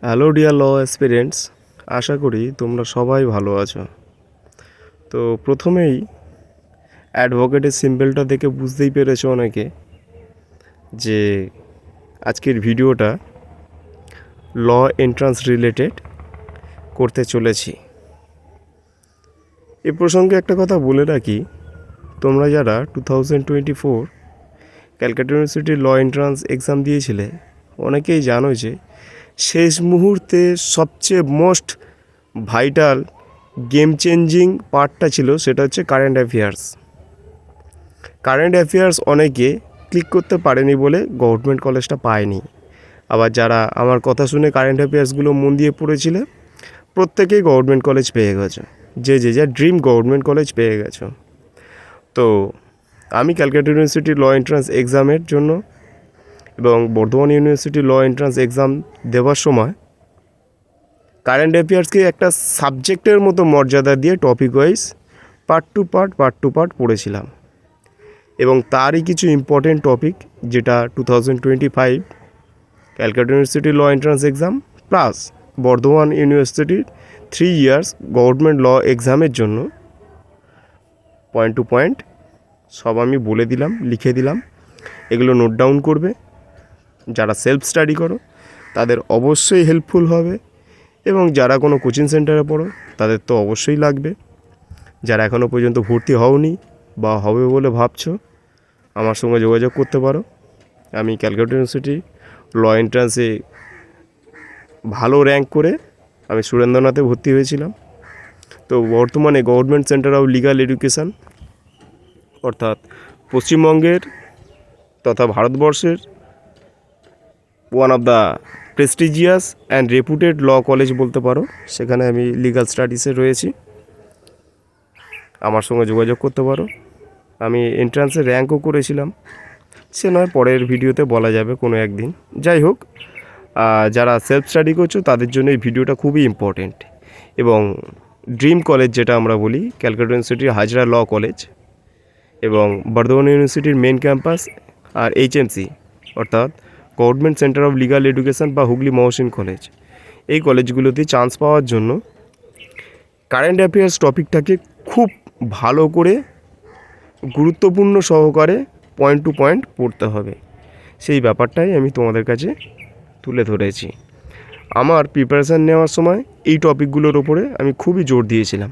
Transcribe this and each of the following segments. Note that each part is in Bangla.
হ্যালো ডিয়ার ল অ্যাসপিরেন্টস, আশা করি তোমরা সবাই ভালো আছো। তো প্রথমেই অ্যাডভোকেটের সিম্বলটা দেখে বুঝতেই পেরেছো অনেকে যে আজকের ভিডিওটা ল এন্ট্রান্স রিলেটেড করতে চলেছি। এ প্রসঙ্গে একটা কথা বলে রাখি, তোমরা যারা 2024 ক্যালকাটা ইউনিভার্সিটির ল এন্ট্রান্স এক্সাম দিয়েছিলে অনেকেই জানো যে শেষ মুহূর্তে সবচেয়ে মোস্ট ভাইটাল গেম চেঞ্জিং পার্টটা ছিল, সেটা হচ্ছে কারেন্ট অ্যাফেয়ার্স অনেকে ক্লিক করতে পারেনি বলে গভর্নমেন্ট কলেজটা পায়নি। আবার যারা আমার কথা শুনে কারেন্ট অ্যাফেয়ার্সগুলো মন দিয়ে পড়েছিলে প্রত্যেকেই গভর্নমেন্ট কলেজ পেয়ে গেছে, যে যার ড্রিম গভর্নমেন্ট কলেজ পেয়ে গেছো। তো আমি ক্যালকাটা ইউনিভার্সিটি ল এন্ট্রান্স এক্সামের জন্য এবং Burdwan university law entrance exam দেওয়ার সময় কারেন্ট অ্যাফেয়ার্সকে একটা সাবজেক্টের মতো মর্যাদা দিয়ে topic wise part to part পড়েছিলাম। এবং তারই কিছু ইম্পর্টেন্ট টপিক, যেটা 2025 Calcutta university law entrance exam plus Burdwan ইউনিভার্সিটির 3 ইয়ার্স গভর্নমেন্ট ল এক্সামের জন্য পয়েন্ট টু পয়েন্ট সব আমি বলে দিলাম, লিখে দিলাম। এগুলো নোট ডাউন করবে। যারা সেলফ স্টাডি করো তাদের অবশ্যই হেল্পফুল হবে, এবং যারা কোনো কোচিং সেন্টারে পড়ো তাদের তো অবশ্যই লাগবে। যারা এখনও পর্যন্ত ভর্তি হওনি বা হবে বলে ভাবছো, আমার সঙ্গে যোগাযোগ করতে পারো। আমি ক্যালকাটা ইউনিভার্সিটি ল এন্ট্রান্সে ভালো র্যাঙ্ক করে আমি সুরেন্দ্রনাথে ভর্তি হয়েছিলাম। তো বর্তমানে government centre of legal education, অর্থাৎ পশ্চিমবঙ্গের তথা ভারতবর্ষের one of the prestigious and reputed law college বলতে পারো, সেখানে আমি লিগাল স্টাডিসে রয়েছি। আমার সঙ্গে যোগাযোগ করতে পারো। আমি এন্ট্রান্সে র্যাঙ্কও করেছিলাম, সে নয় পরের ভিডিওতে বলা যাবে কোনো একদিন। যাই হোক, যারা সেলফ স্টাডি করছো তাদের জন্য এই ভিডিওটা খুবই ইম্পর্টেন্ট। এবং ড্রিম কলেজ যেটা আমরা বলি, ক্যালকাটা ইউনিভার্সিটির হাজরা ল কলেজ এবং বর্ধমান ইউনিভার্সিটির মেন ক্যাম্পাস আর এইচএমসি অর্থাৎ government centre of legal education বা হুগলি মহসিন কলেজ, এই কলেজগুলোতে চান্স পাওয়ার জন্য কারেন্ট অ্যাফেয়ার্স টপিকটাকে খুব ভালো করে গুরুত্বপূর্ণ সহকারে পয়েন্ট টু পয়েন্ট পড়তে হবে। সেই ব্যাপারটাই আমি তোমাদের কাছে তুলে ধরেছি। আমার প্রিপারেশান নেওয়ার সময় এই টপিকগুলোর ওপরে আমি খুবই জোর দিয়েছিলাম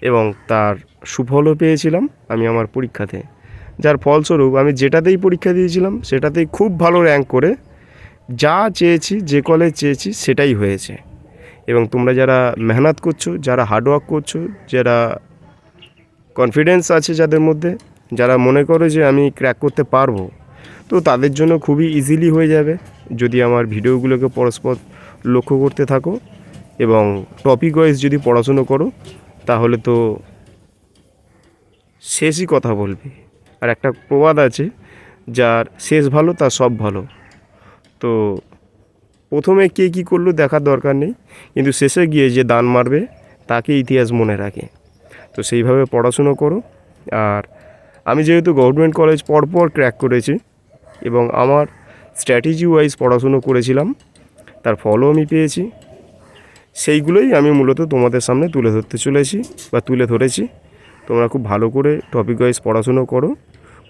এবং তার সুফলও পেয়েছিলাম আমি আমার পরীক্ষাতে, যার ফলস্বরূপ আমি যেটাতেই পরীক্ষা দিয়েছিলাম সেটাতেই খুব ভালো র্যাঙ্ক করে যা চেয়েছি, যে কলেজ চেয়েছি সেটাই হয়েছে। এবং তোমরা যারা মেহনত করছো, যারা হার্ডওয়ার্ক করছো, যারা কনফিডেন্স আছে যাদের মধ্যে, যারা মনে করো যে আমি ক্র্যাক করতে পারবো, তো তাদের জন্য খুবই ইজিলি হয়ে যাবে যদি আমার ভিডিওগুলোকে পরস্পর লক্ষ্য করতে থাকো এবং টপিক ওয়াইজ যদি পড়াশুনো করো, তাহলে তো শেষই কথা বলবে। আর একটা প্রবাদ আছে, যার শেষ ভালো তার সব ভালো। তো প্রথমে কে কী করলো দেখার দরকার নেই, কিন্তু শেষে গিয়ে যে দান মারবে তাকে ইতিহাস মনে রাখে। তো সেইভাবে পড়াশুনো করো। আর আমি যেহেতু গভর্নমেন্ট কলেজ পরপর ক্র্যাক করেছি এবং আমার স্ট্র্যাটেজি ওয়াইজ পড়াশুনো করেছিলাম, তার ফলও আমি পেয়েছি, সেইগুলোই আমি মূলত তোমাদের সামনে তুলে ধরতে চলেছি বা তুলে ধরেছি। তোমরা খুব ভালো করে টপিক ওয়াইজ পড়াশুনো করো।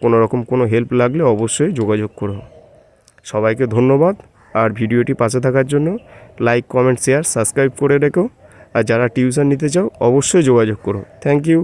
কোনো রকম কোনো হেল্প লাগলে অবশ্যই যোগাযোগ করো। সবাইকে ধন্যবাদ। আর ভিডিওটি পাশে থাকার জন্য লাইক, কমেন্ট, শেয়ার, সাবস্ক্রাইব করে রেখো। আর যারা টিউশন নিতে চাও অবশ্যই যোগাযোগ করো। Thank you.